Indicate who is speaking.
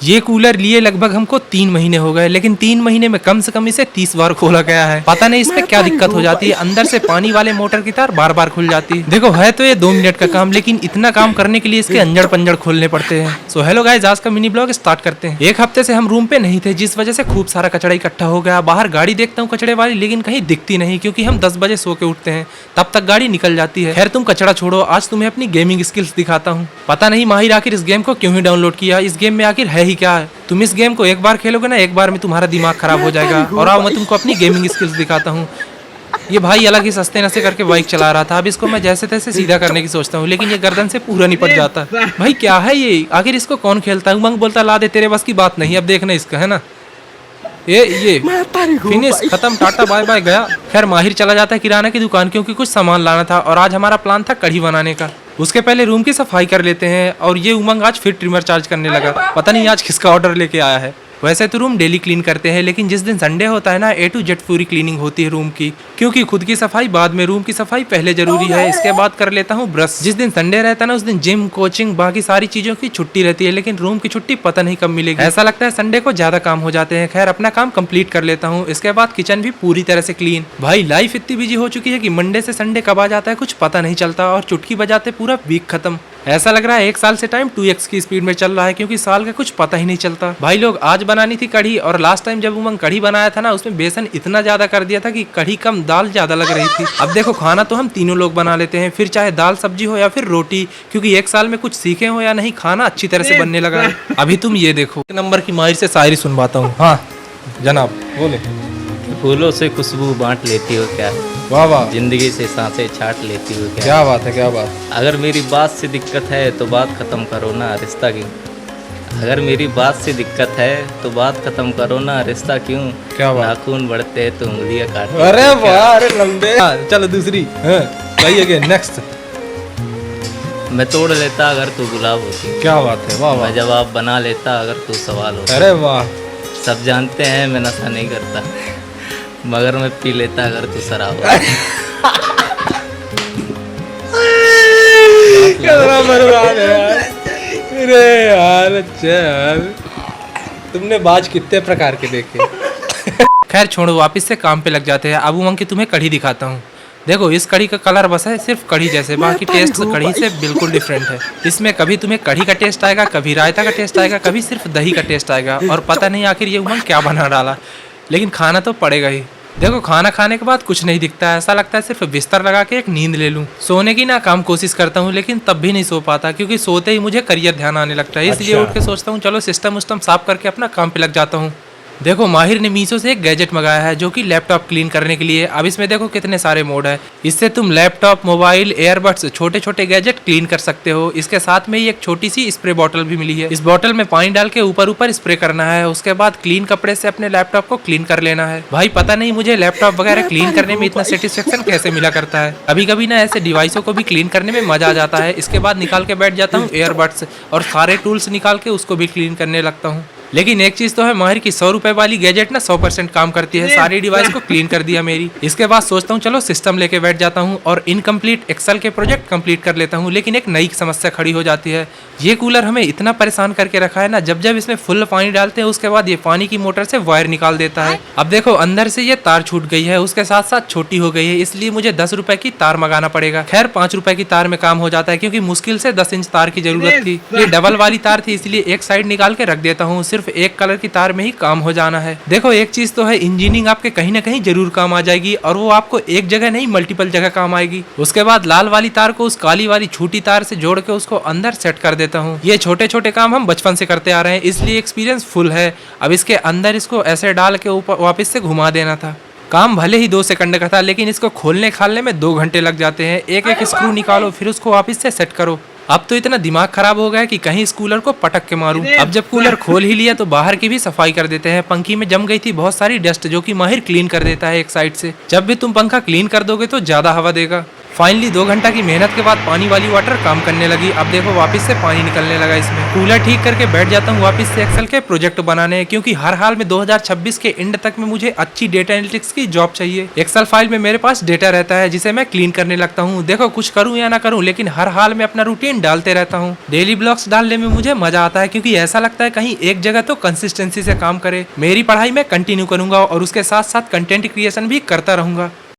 Speaker 1: ये कूलर लिए लगभग हमको 3 महीने हो गए, लेकिन 3 महीने में कम से कम इसे 30 बार खोला गया है। पता नहीं इसमें क्या दिक्कत हो जाती है, अंदर से पानी वाले मोटर की तार बार बार खुल जाती है। देखो है तो ये 2 मिनट का काम, लेकिन इतना काम करने के लिए इसके अंजड़ पंजड़ खोलने पड़ते हैं। सो हेलो गाइस, आज का मिनी ब्लॉग स्टार्ट करते हैं। एक हफ्ते से हम रूम पे नहीं थे, जिस वजह से खूब सारा कचड़ा इकट्ठा हो गया। बाहर गाड़ी देखता हूँ कचड़े वाली, लेकिन कहीं दिखती नहीं, क्योंकि हम 10 बजे सो के उठते हैं, तब तक गाड़ी निकल जाती है। खैर तुम कचड़ा छोड़ो, आज तुम्हें अपनी गेमिंग स्किल्स दिखाता हूँ। पता नहीं माहिर आखिर इस गेम को क्यों ही डाउनलोड किया, इस गेम में आखिर है ही क्या है। तुम इस गेम को एक बार खेलोगे ना, एक बार में तुम्हारा दिमाग खराब हो जाएगा। और आओ मैं तुमको अपनी गेमिंग स्किल्स दिखाता हूँ। ये भाई अलग ही सस्ते नशे करके बाइक चला रहा था, अब इसको मैं जैसे तैसे सीधा करने की सोचता हूँ, लेकिन ये गर्दन से पूरा निपट जाता। भाई क्या है ये, आखिर इसको कौन खेलता है। उमंग बोलता ला दे, तेरे बस की बात नहीं। अब देखना इसका, है ना, ये फिनिश, खत्म, टाटा बाय बाय, गया। खैर माहिर चला जाता है किराना की दुकान, क्योंकि कुछ सामान लाना था और आज हमारा प्लान था कढ़ी बनाने का। उसके पहले रूम की सफाई कर लेते हैं। और ये उमंग आज फिर ट्रिमर चार्ज करने लगा, पता नहीं आज किसका ऑर्डर लेके आया है। वैसे तो रूम डेली क्लीन करते हैं, लेकिन जिस दिन संडे होता है ना, A to Z पूरी क्लीनिंग होती है रूम की, क्योंकि खुद की सफाई बाद में, रूम की सफाई पहले जरूरी है। इसके बाद कर लेता हूँ ब्रश। जिस दिन संडे रहता है ना, उस दिन जिम, कोचिंग, बाकी सारी चीजों की छुट्टी रहती है, लेकिन रूम की छुट्टी पता नहीं कब मिलेगी। ऐसा लगता है संडे को ज्यादा काम हो जाते हैं। खैर अपना काम कंप्लीट कर लेता हूँ। इसके बाद किचन भी पूरी तरह से क्लीन। भाई लाइफ इतनी बिजी हो चुकी है कि मंडे से संडे कब आ जाता है कुछ पता नहीं चलता, और चुटकी बजाते पूरा वीक खत्म। ऐसा लग रहा है 1 साल से टाइम 2x की स्पीड में चल रहा है, क्योंकि साल का कुछ पता ही नहीं चलता। भाई लोग आज बनानी थी कढ़ी, और लास्ट टाइम जब उमंग कढ़ी बनाया था ना, उसमें बेसन इतना ज्यादा कर दिया था कि कढ़ी कम दाल ज्यादा लग रही थी। अब देखो खाना तो हम तीनों लोग बना लेते हैं, फिर चाहे दाल सब्जी हो या फिर रोटी, क्योंकि 1 साल में कुछ सीखे हो या नहीं, खाना अच्छी तरह से बनने लगा है। अभी तुम ये देखो, 1 नंबर की माहिर से शायरी सुनवाता हूँ। हाँ जनाब बोले।
Speaker 2: फूलों से खुशबू बांट लेती हो क्या,
Speaker 1: वाह वाह,
Speaker 2: जिंदगी से सांसें छाट लेती हो क्या।
Speaker 1: क्या बात है, क्या बात।
Speaker 2: अगर मेरी बात से दिक्कत है तो बात खत्म करो ना, रिश्ता क्यों। अगर मेरी बात से दिक्कत है तो बात खत्म करो ना, रिश्ता क्यों।
Speaker 1: क्या बात।
Speaker 2: नाखून बढ़ते हैं तो उंगलियां काट।
Speaker 1: अरे वाह, अरे लंबे। चलो दूसरी, नेक्स्ट।
Speaker 2: मैं तोड़ लेता अगर तू गुलाब होती।
Speaker 1: क्या बात है, वाह वाह।
Speaker 2: मैं जवाब बना लेता अगर तू सवाल होती।
Speaker 1: अरे वाह।
Speaker 2: सब जानते हैं मैं नशा नहीं करता, मगर मैं पी लेता अगर तू शराब होती।
Speaker 1: अरे यार अच्छा यार, तुमने बाज कितने प्रकार के देखे। खैर छोड़ो, वापस से काम पे लग जाते हैं। अब उमंग की तुम्हें कढ़ी दिखाता हूँ। देखो इस कढ़ी का कलर बस है सिर्फ कढ़ी जैसे, बाकी टेस्ट कढ़ी से बिल्कुल डिफरेंट है। इसमें कभी तुम्हें कढ़ी का टेस्ट आएगा, कभी रायता का टेस्ट आएगा, कभी सिर्फ दही का टेस्ट आएगा, और पता नहीं आखिर ये उमंग क्या बना डाला, लेकिन खाना तो पड़ेगा ही। देखो खाना खाने के बाद कुछ नहीं दिखता है, ऐसा लगता है सिर्फ बिस्तर लगा के एक नींद ले लूं। सोने की ना काम कोशिश करता हूँ, लेकिन तब भी नहीं सो पाता, क्योंकि सोते ही मुझे करियर ध्यान आने लगता है। इसलिए उठ के सोचता हूँ चलो सिस्टम उस्टम साफ करके अपना काम पे लग जाता हूँ। देखो माहिर ने मीशो से एक गैजेट मंगाया है, जो कि लैपटॉप क्लीन करने के लिए। अब इसमें देखो कितने सारे मोड है। इससे तुम लैपटॉप, मोबाइल, एयरबड्स, छोटे छोटे गैजेट क्लीन कर सकते हो। इसके साथ में ही एक छोटी सी स्प्रे बॉटल भी मिली है। इस बॉटल में पानी डाल के ऊपर ऊपर स्प्रे करना है, उसके बाद क्लीन कपड़े से अपने लैपटॉप को क्लीन कर लेना है। भाई पता नहीं मुझे लैपटॉप वगैरह क्लीन करने में इतना सेटिस्फेक्शन कैसे मिला करता है। कभी कभी ना ऐसे डिवाइसों को भी क्लीन करने में मजा आ जाता है। इसके बाद निकाल के बैठ जाता हूँ एयरबड्स, और सारे टूल्स निकाल के उसको भी क्लीन करने लगता हूँ। लेकिन एक चीज तो है, माहिर की 100 रुपए वाली गैजेट ना 100% काम करती है। सारी डिवाइस को क्लीन कर दिया मेरी। इसके बाद सोचता हूँ चलो सिस्टम लेके बैठ जाता हूँ और इनकम्प्लीट एक्सेल के प्रोजेक्ट कंप्लीट कर लेता हूँ। लेकिन एक नई समस्या खड़ी हो जाती है। ये कूलर हमें इतना परेशान करके रखा है ना, जब जब इसमें फुल पानी डालते हैं, उसके बाद ये पानी की मोटर से वायर निकाल देता है। अब देखो अंदर से ये तार छूट गई है, उसके साथ साथ छोटी हो गई है, इसलिए मुझे 10 रुपए की तार मंगाना पड़ेगा। खैर 5 रुपए की तार में काम हो जाता है, क्योंकि मुश्किल से 10 इंच तार की जरूरत थी। ये डबल वाली तार थी, इसलिए एक साइड निकाल के रख देता हूँ। सिर्फ एक कलर की तार में ही काम हो जाना है। देखो एक चीज तो है, इंजीनियरिंग आपके कहीं ना कहीं जरूर काम आ जाएगी, और वो आपको एक जगह नहीं मल्टीपल जगह काम आएगी। उसके बाद लाल वाली तार को उस काली वाली छोटी तार से जोड़ के उसको अंदर सेट कर देता हूँ। ये छोटे छोटे काम हम बचपन से करते आ रहे हैं, इसलिए एक्सपीरियंस फुल है। अब इसके अंदर इसको ऐसे डाल के ऊपर वापस से घुमा देना था। काम भले ही 2 सेकंड का था, लेकिन इसको खोलने खालने में 2 घंटे लग जाते हैं। एक एक स्क्रू निकालो, फिर उसको वापस से सेट करो। अब तो इतना दिमाग खराब हो गया कि कहीं इस कूलर को पटक के मारूं। अब जब कूलर खोल ही लिया तो बाहर की भी सफाई कर देते हैं। पंखी में जम गई थी बहुत सारी डस्ट, जो कि माहिर क्लीन कर देता है एक साइड से। जब भी तुम पंखा क्लीन कर दोगे तो ज्यादा हवा देगा। फाइनली 2 घंटा की मेहनत के बाद पानी वाली वाटर काम करने लगी। अब देखो वापस से पानी निकलने लगा इसमें। कूलर ठीक करके बैठ जाता हूँ वापस से एक्सेल के प्रोजेक्ट बनाने, क्योंकि हर हाल में 2026 के एंड तक में मुझे अच्छी डेटा एनालिटिक्स की जॉब चाहिए। एक्सेल फाइल में मेरे पास डेटा रहता है जिसे मैं क्लीन करने लगता हूँ। देखो कुछ करूँ या ना करूँ, लेकिन हर हाल में अपना रूटीन डालते रहता हूँ। डेली ब्लॉग्स डालने में मुझे मजा आता है, क्योंकि ऐसा लगता है कहीं एक जगह तो कंसिस्टेंसी से काम करे। मेरी पढ़ाई मैं कंटिन्यू करूंगा और उसके साथ साथ कंटेंट क्रिएशन भी करता रहूंगा।